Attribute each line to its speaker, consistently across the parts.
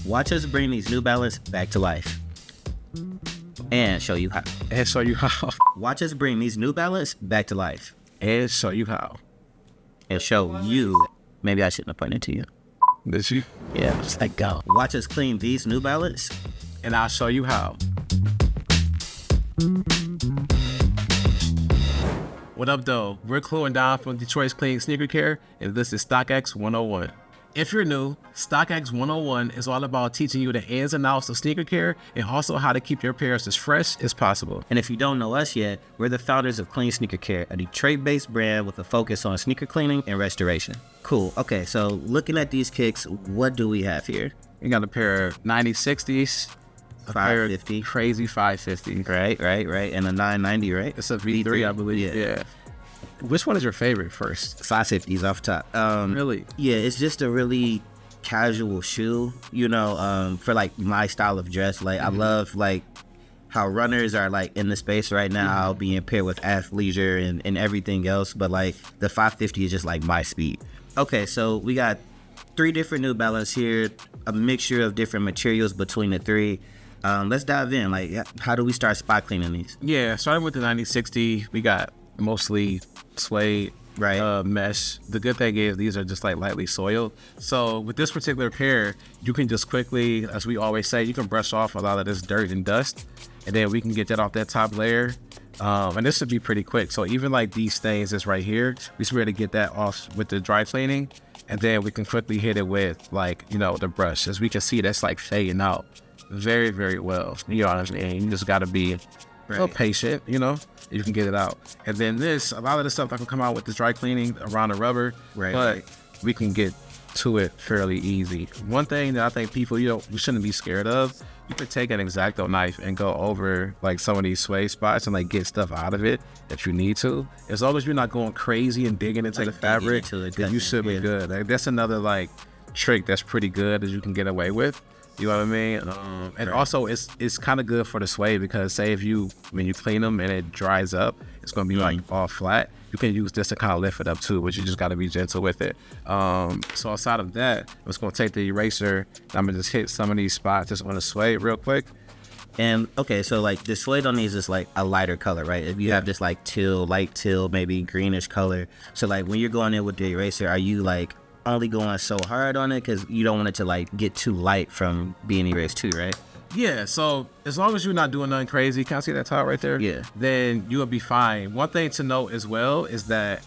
Speaker 1: Watch us bring these New Balance back to life. And show you how.
Speaker 2: And show you how.
Speaker 1: Watch us bring these New Balance back to life.
Speaker 2: And show you how.
Speaker 1: And show you. Maybe I shouldn't have pointed to you.
Speaker 2: Did you?
Speaker 1: Yeah, it's like go. Watch us clean these New Balance.
Speaker 2: And I'll show you how. What up, though? We're Clue and Don from Detroit's Clean Sneaker Care, and this is StockX 101. If you're new, StockX 101 is all about teaching you the ins and outs of sneaker care and also how to keep your pairs as fresh as possible.
Speaker 1: And if you don't know us yet, we're the founders of Clean Sneaker Care, a Detroit-based brand with a focus on sneaker cleaning and restoration. Cool. Okay, so looking at these kicks, what do we have here?
Speaker 2: We got a pair of 9060s, a
Speaker 1: 550.
Speaker 2: Crazy 550.
Speaker 1: Right. And a 990, right?
Speaker 2: It's a V3, I believe. Yeah. Which one is your favorite first?
Speaker 1: 550s off top.
Speaker 2: Really?
Speaker 1: Yeah, it's just a really casual shoe, for like my style of dress. Like I love like how runners are like in the space right now, being paired with athleisure and everything else. But like the 550 is just like my speed. Okay, so we got 3 different New Balance here, a mixture of different materials between the 3. Let's dive in. Like, how do we start spot cleaning these?
Speaker 2: Yeah, starting with the 9060, we got mostly suede,
Speaker 1: right?
Speaker 2: Mesh. The good thing is these are just like lightly soiled. So with this particular pair, you can just quickly, as we always say, you can brush off a lot of this dirt and dust, and then we can get that off that top layer. And this should be pretty quick. So even like these stains that's right here, we should be able to get that off with the dry cleaning, and then we can quickly hit it with like, the brush. As we can see, that's like fading out very, very well. You know what I mean? You just gotta be a little patient, you can get it out. And then this, a lot of the stuff that can come out with the dry cleaning around the rubber, but we can get to it fairly easy. One thing that I think people, we shouldn't be scared of, you could take an X-Acto knife and go over like some of these suede spots and like get stuff out of it that you need to. As long as you're not going crazy and digging into the fabric, then you should be good. Like, that's another like trick that's pretty good that you can get away with. You know what I mean? And also it's kind of good for the suede because say when you clean them and it dries up, it's going to be like all flat. You can use this to kind of lift it up too, but you just got to be gentle with it. So outside of that, I'm just going to take the eraser. I'm going to just hit some of these spots just on the suede real quick.
Speaker 1: And okay, so like the suede on these is like a lighter color, right? If you have this like light teal, maybe greenish color. So like when you're going in with the eraser, are you like only going so hard on it because you don't want it to like get too light from being erased too, right?
Speaker 2: Yeah, so as long as you're not doing nothing crazy, can I see that tile right there?
Speaker 1: Yeah.
Speaker 2: Then you'll be fine. One thing to note as well is that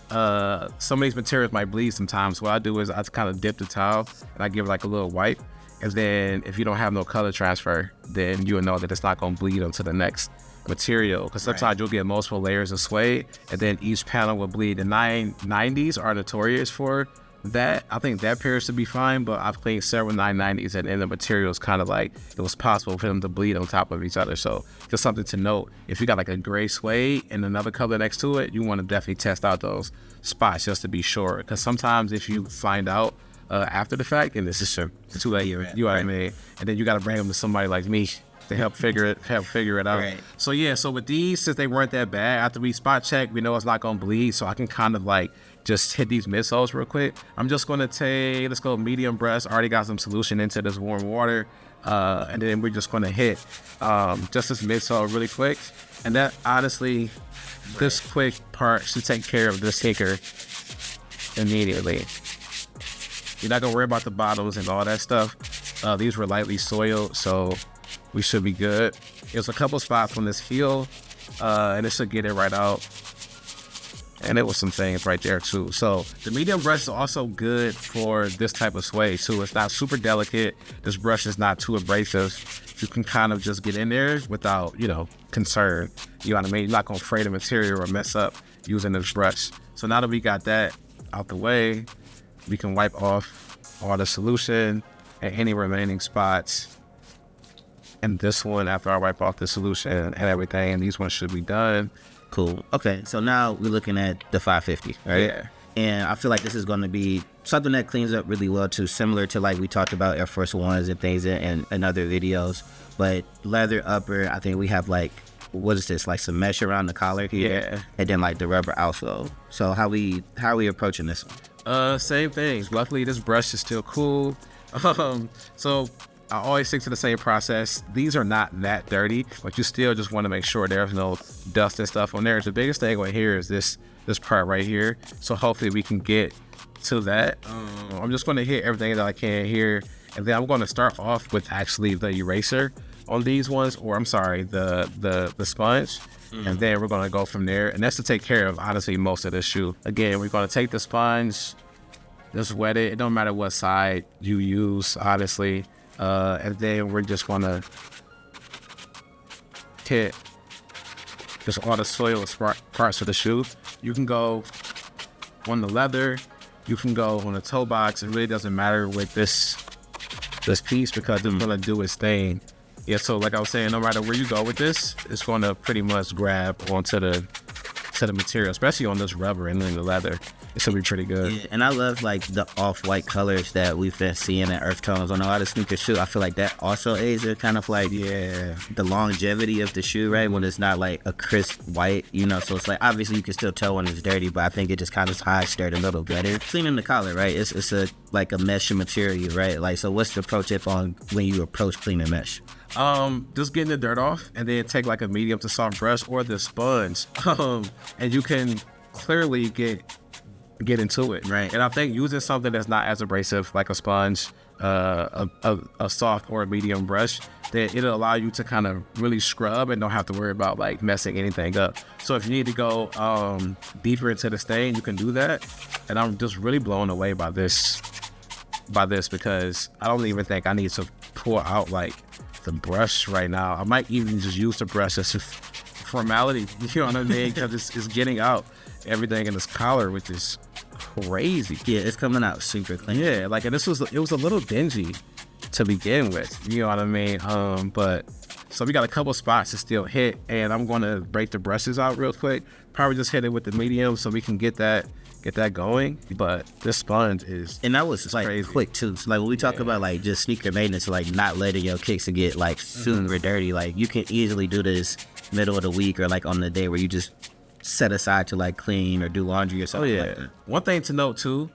Speaker 2: some of these materials might bleed sometimes. What I do is I kind of dip the towel and I give it like a little wipe. And then if you don't have no color transfer, then you'll know that it's not going to bleed onto the next material. Because sometimes you'll get multiple layers of suede and then each panel will bleed. The 990s are notorious for that. I think that pair should be fine, but I've cleaned several 990s and the materials kind of like it was possible for them to bleed on top of each other. So just something to note, if you got like a gray suede and another color next to it, you want to definitely test out those spots just to be sure, because sometimes if you find out after the fact, and this is too late, you know what I mean, and then you got to bring them to somebody like me to help figure it out.
Speaker 1: Right.
Speaker 2: So with these, since they weren't that bad, after we spot check, we know it's not gonna bleed, so I can kind of like just hit these midsoles real quick. I'm just gonna let's go medium brush. I already got some solution into this warm water, and then we're just gonna hit just this midsole really quick. And that honestly, this quick part should take care of this sneaker immediately. You're not gonna worry about the bottoms and all that stuff. These were lightly soiled, so we should be good. There's a couple spots on this heel, and it should get it right out. And it was some things right there too. So the medium brush is also good for this type of suede too. It's not super delicate. This brush is not too abrasive. You can kind of just get in there without, concern. You know what I mean? You're not gonna fray the material or mess up using this brush. So now that we got that out the way, we can wipe off all the solution and any remaining spots. And this one, after I wipe off the solution and everything, and these ones should be done.
Speaker 1: Cool. Okay, so now we're looking at the 550, right?
Speaker 2: Yeah.
Speaker 1: And I feel like this is going to be something that cleans up really well too, similar to like we talked about Air Force Ones and things in other videos. But leather upper, I think we have like, what is this, like some mesh around the collar here?
Speaker 2: Yeah.
Speaker 1: And then like the rubber outsole. So how are we approaching this one?
Speaker 2: Same things. Luckily, this brush is still cool. So I always stick to the same process. These are not that dirty, but you still just want to make sure there's no dust and stuff on there. The biggest thing right here is this part right here. So hopefully we can get to that. I'm just going to hit everything that I can here, and then I'm going to start off with actually the eraser on these ones, or I'm sorry, the sponge, and then we're going to go from there. And that's to take care of honestly most of this shoe. Again, we're going to take the sponge, just wet it. It don't matter what side you use, honestly. And then we're just going to hit just all the soil parts of the shoe. You can go on the leather, you can go on the toe box. It really doesn't matter with this piece because it's gonna do its thing. Yeah, so like I was saying, no matter where you go with this, it's gonna pretty much grab onto the material, especially on this rubber and then the leather. It's gonna be pretty good.
Speaker 1: Yeah, and I love like the off-white colors that we've been seeing in earth tones on a lot of sneaker shoes. I feel like that also aids in kind of like the longevity of the shoe, right? When it's not like a crisp white, you know. So it's like obviously you can still tell when it's dirty, but I think it just kind of hides dirt a little better. Cleaning the collar, right? It's a like a mesh material, right? Like, so what's the pro tip on when you approach cleaning mesh?
Speaker 2: Just getting the dirt off, and then take like a medium to soft brush or the sponge, and you can clearly get into it,
Speaker 1: right?
Speaker 2: And I think using something that's not as abrasive, like a sponge, a soft or a medium brush, that it'll allow you to kind of really scrub and don't have to worry about like messing anything up. So if you need to go deeper into the stain, you can do that. And I'm just really blown away by this because I don't even think I need to pull out like the brush right now. I might even just use the brush as a formality, you know what I mean? Because it's getting out everything in this collar, which is crazy.
Speaker 1: Yeah, it's coming out super clean.
Speaker 2: Yeah, like, and it was a little dingy to begin with, you know what I mean? But so we got a couple spots to still hit, and I'm going to break the brushes out real quick. Probably just hit it with the medium so we can get that going. But this sponge is,
Speaker 1: and that was like
Speaker 2: crazy.
Speaker 1: Quick too. So like when we talk about like just sneaker maintenance, like not letting your kicks get like super dirty, like you can easily do this middle of the week or like on the day where you just set aside to like clean or do laundry or something. Like that.
Speaker 2: One thing to note too,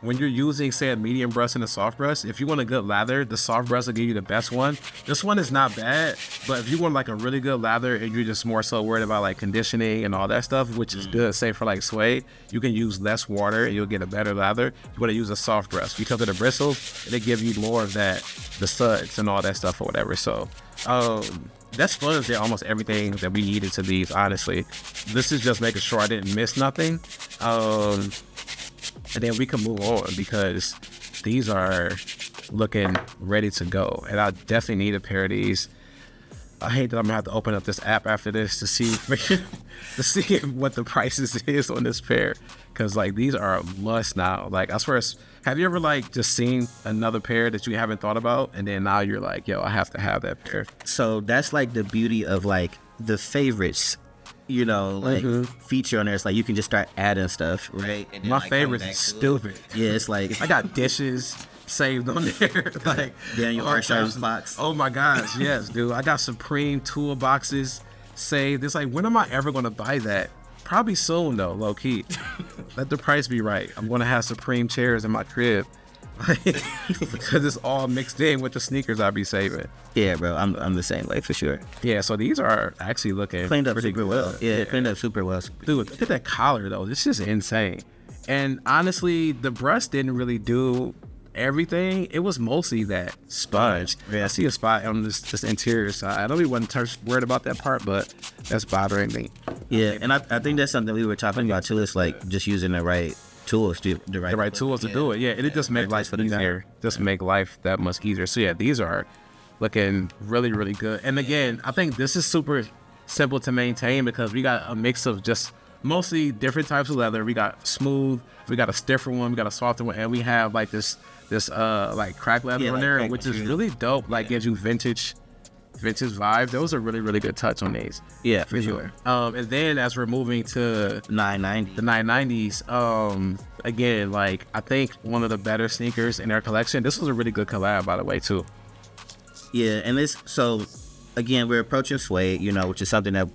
Speaker 2: when you're using, say, a medium brush and a soft brush, if you want a good lather, the soft brush will give you the best one. This one is not bad, but if you want like a really good lather and you're just more so worried about like conditioning and all that stuff, which is good, say for like suede, you can use less water and you'll get a better lather. You want to use a soft brush because of the bristles, they give you more of that, the suds and all that stuff or whatever. So that sponge did almost everything that we needed to these, honestly. This is just making sure I didn't miss nothing. And then we can move on because these are looking ready to go. And I definitely need a pair of these. I hate that I'm gonna have to open up this app after this to see what the prices is on this pair. Cause like these are a must now. Like I swear, have you ever like just seen another pair that you haven't thought about, and then now you're like, yo, I have to have that pair.
Speaker 1: So that's like the beauty of like the favorites, you know, like feature on there. It's like you can just start adding stuff, right? And then,
Speaker 2: my
Speaker 1: like,
Speaker 2: favorites is stupid.
Speaker 1: Yeah, it's like
Speaker 2: I got dishes saved on there. Like
Speaker 1: Daniel Arshaw's box.
Speaker 2: Oh my gosh, yes, dude. I got Supreme toolboxes saved. It's like, when am I ever gonna buy that? Probably soon though, low key. Let the price be right. I'm gonna have Supreme chairs in my crib. Because it's all mixed in with the sneakers I be saving.
Speaker 1: Yeah, bro, I'm the same way for sure.
Speaker 2: Yeah, so these are actually looking
Speaker 1: cleaned up
Speaker 2: pretty
Speaker 1: super
Speaker 2: good.
Speaker 1: well. Yeah, cleaned up super well.
Speaker 2: Dude, look at that collar though. This is insane. And honestly, the brush didn't really do everything. It was mostly that sponge. Yeah, I see a spot on this interior side. I know we wasn't worried about that part, but that's bothering me.
Speaker 1: Yeah, and I think that's something we were talking about too. It's like just using the right tools to the right
Speaker 2: tools to do it. Yeah, and it just make life easier. Just make life that much easier. So yeah, these are looking really, really good. And again, I think this is super simple to maintain because we got a mix of just mostly different types of leather. We got smooth, we got a stiffer one, we got a softer one, and we have like this like crack leather on there, which is really dope. Like gives you vintage vibe. Those are really, really good touch on these.
Speaker 1: Yeah, for sure.
Speaker 2: And then as we're moving to
Speaker 1: 990,
Speaker 2: the 990s, again, like I think one of the better sneakers in our collection. This was a really good collab, by the way, too.
Speaker 1: Yeah, and this, so again, we're approaching suede, which is something that,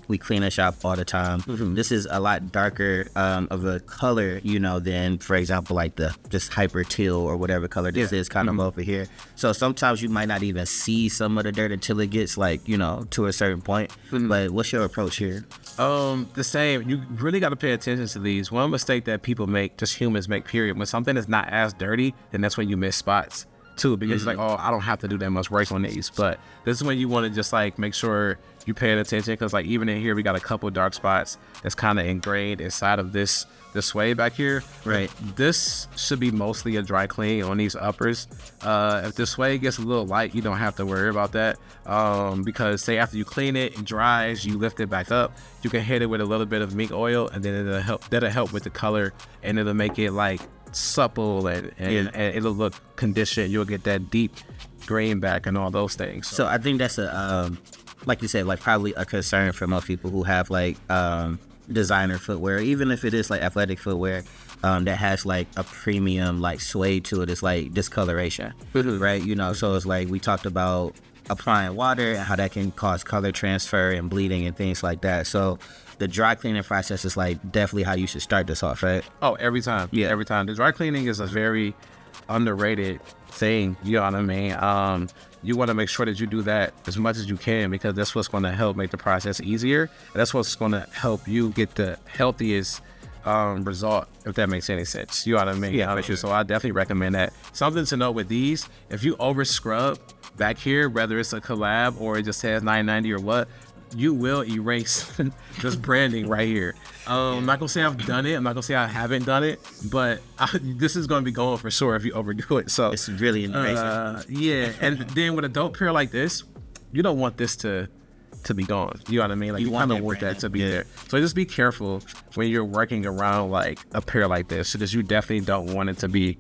Speaker 1: we clean and shop all the time. This is a lot darker of a color, than, for example, like the just hyper teal or whatever color this is kind of over here. So sometimes you might not even see some of the dirt until it gets like, to a certain point. But what's your approach here?
Speaker 2: The same. You really got to pay attention to these. One mistake that people make, just humans make, period, when something is not as dirty, then that's when you miss spots too, because it's like, oh, I don't have to do that much work on these. But this is when you want to just like make sure you pay attention, because like even in here we got a couple dark spots that's kind of ingrained inside of this suede back here.
Speaker 1: Right.
Speaker 2: This should be mostly a dry clean on these uppers. If the suede gets a little light, you don't have to worry about that, because say after you clean it, it dries, you lift it back up, you can hit it with a little bit of mink oil, and then that'll help with the color, and it'll make it like supple and it'll look conditioned. You'll get that deep green back and all those things.
Speaker 1: So I think that's like you said, like probably a concern for most people who have like designer footwear, even if it is like athletic footwear, that has like a premium like suede to it. It's like discoloration, right? So it's like we talked about applying water and how that can cause color transfer and bleeding and things like that. So the dry cleaning process is like definitely how you should start this off, right?
Speaker 2: Oh, every time. Yeah, every time. The dry cleaning is a very underrated thing, you know what I mean? You want to make sure that you do that as much as you can, because that's what's going to help make the process easier, and that's what's going to help you get the healthiest result, if that makes any sense. You know what I mean?
Speaker 1: Yeah, sure.
Speaker 2: So I definitely recommend that. Something to note with these, if you over scrub back here, whether it's a collab or it just says 990 or what, you will erase this branding right here. I'm not gonna say I've done it. I'm not gonna say I haven't done it, but this is gonna be going for sure if you overdo it. So
Speaker 1: it's really invasive.
Speaker 2: Yeah, and then with a dope pair like this, you don't want this to be gone. You know what I mean? Like you kind of want that to be there. So just be careful when you're working around like a pair like this, because you definitely don't want it to be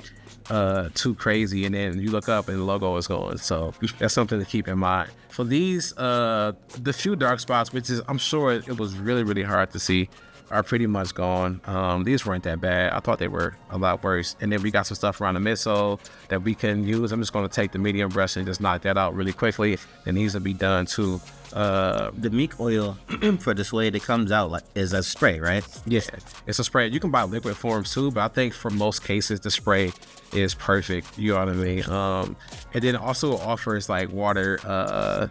Speaker 2: too crazy, and then you look up and the logo is gone. So that's something to keep in mind. For these, the few dark spots, which is, I'm sure it was really, really hard to see, are pretty much gone. These weren't that bad. I thought they were a lot worse. And then we got some stuff around the midsole that we can use. I'm just going to take the medium brush and just knock that out really quickly. And these will be done too.
Speaker 1: The mink oil for the suede, it comes out like is a spray, right?
Speaker 2: Yeah, it's a spray. You can buy liquid forms too, but I think for most cases the spray is perfect. You know what I mean? And then also offers like water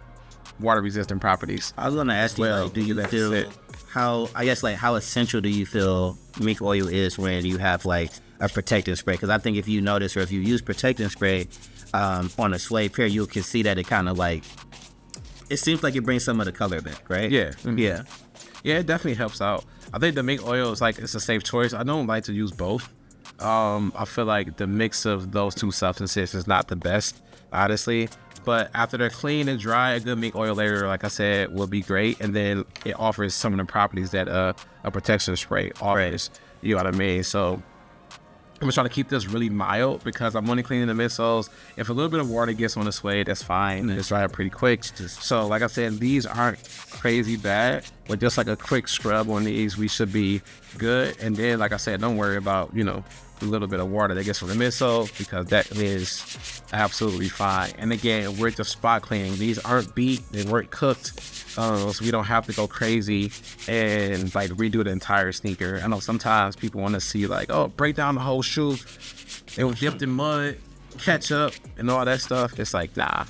Speaker 2: resistant properties.
Speaker 1: I was gonna ask you, like, do you feel how essential do you feel mink oil is when you have like a protective spray? Because I think if you notice, or if you use protective spray on a suede pair, you can see that it kind of like, it seems like it brings some of the color back, right?
Speaker 2: Yeah. Yeah, it definitely helps out. I think the mink oil is like, it's a safe choice. I don't like to use both. I feel like the mix of those two substances is not the best, honestly. But after they're clean and dry, a good mink oil layer, like I said, will be great. And then it offers some of the properties that a protection spray offers. Right. You know what I mean? So I'm just trying to keep this really mild, because I'm only cleaning the midsoles. If a little bit of water gets on the suede, that's fine. It's dry up pretty quick. So like I said, these aren't crazy bad, but just like a quick scrub on these, we should be good. And then, like I said, don't worry about, a little bit of water that gets from the midsole, because that is absolutely fine. And again, we're just spot cleaning. These aren't beat, they weren't cooked, so we don't have to go crazy and like redo the entire sneaker. I know sometimes people want to see like, oh, break down the whole shoe, it was dipped in mud, ketchup, and all that stuff. It's like, nah.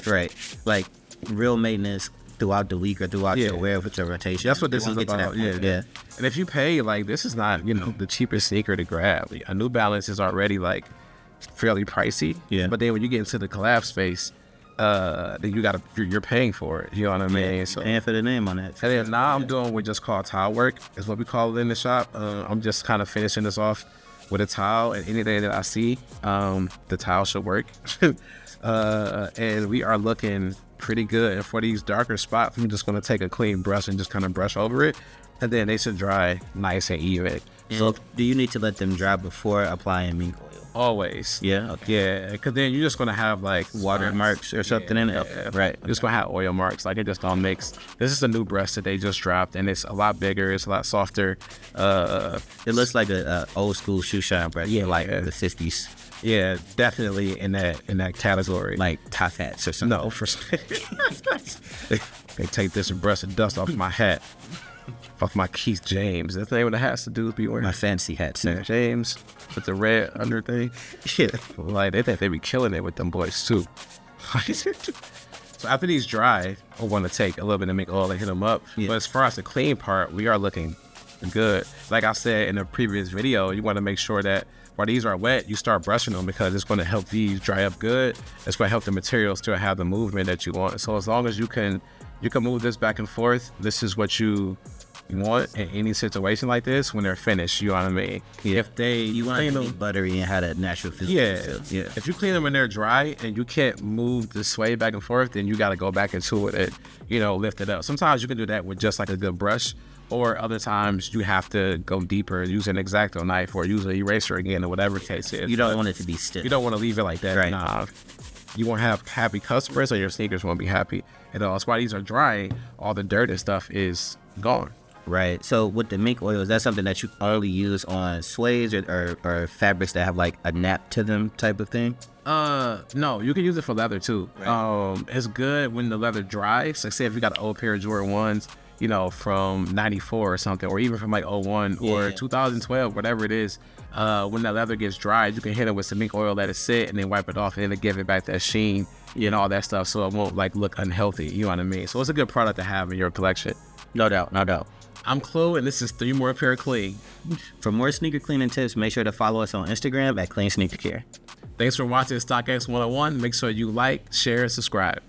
Speaker 1: Right, like real maintenance throughout the week or throughout your wear, whichever rotation.
Speaker 2: That's what this is about. Yeah. And if you pay, like, this is not, the cheapest sneaker to grab. A New Balance is already like fairly pricey. Yeah. But then when you get into the collab space, then you're paying for it. You know what I mean?
Speaker 1: Yeah, so paying for the name on that.
Speaker 2: And then now I'm doing what's just called tile work, is what we call it in the shop. I'm just kind of finishing this off with a tile, and anything that I see, the tile should work. And we are looking pretty good. And for these darker spots, I'm just going to take a clean brush and just kind of brush over it, and then they should dry nice and even.
Speaker 1: So do you need to let them dry before applying mink oil?
Speaker 2: Always.
Speaker 1: Yeah. Okay.
Speaker 2: Yeah, because then you're just going to have like
Speaker 1: water marks or something in it.
Speaker 2: Yeah. Right. You're just going to have oil marks. Like, it just don't mix. This is a new brush that they just dropped, and it's a lot bigger. It's a lot softer.
Speaker 1: It looks like a old school shoe shine brush. Yeah, like the 50s.
Speaker 2: Yeah, definitely in that category.
Speaker 1: Like top hats or something.
Speaker 2: No, for they take this and brush the dust off my hat, off my Keith James. That's the name of the hats the dudes be wearing.
Speaker 1: My fancy hats.
Speaker 2: Keith James with the red under thing.
Speaker 1: Yeah.
Speaker 2: Like they think they be killing it with them boys too. So after these dry, I want to take a little bit of make oil and hit them up.
Speaker 1: Yeah.
Speaker 2: But as far as the clean part, we are looking good. Like I said in the previous video, you want to make sure that while these are wet, you start brushing them because it's going to help these dry up good. It's going to help the material still have the movement that you want. So as long as you can move this back and forth, this is what you want in any situation like this when they're finished. You know what I mean?
Speaker 1: Yeah.
Speaker 2: If you
Speaker 1: want
Speaker 2: clean
Speaker 1: them
Speaker 2: them,
Speaker 1: buttery and have that natural feel.
Speaker 2: yeah. If you clean them and they're dry and you can't move the sway back and forth, then you got to go back into it and, lift it up. Sometimes you can do that with just like a good brush, or other times you have to go deeper, use an X-Acto knife or use an eraser again, or whatever the case is.
Speaker 1: You don't want it to be stiff.
Speaker 2: You don't want to leave it like that.
Speaker 1: Right.
Speaker 2: Nah. You won't have happy customers, or your sneakers won't be happy at all. That's why these are drying. All the dirt and stuff is gone.
Speaker 1: Right. So with the mink oil, is that something that you only use on suedes or fabrics that have like a nap to them type of thing?
Speaker 2: No, you can use it for leather too. Right. It's good when the leather dries. Like say if you got an old pair of Jordan 1s, from 94 or something, or even from like 01 or 2012, whatever it is, when that leather gets dried, you can hit it with some mink oil, let it sit, and then wipe it off, and then give it back that sheen, all that stuff, so it won't like look unhealthy, you know what I mean? So it's a good product to have in your collection.
Speaker 1: No doubt, no doubt.
Speaker 2: I'm Clue, and this is 3 More Pair Clean.
Speaker 1: For more sneaker cleaning tips, make sure to follow us on Instagram at Clean Sneaker Care.
Speaker 2: Thanks for watching StockX 101. Make sure you like, share, and subscribe.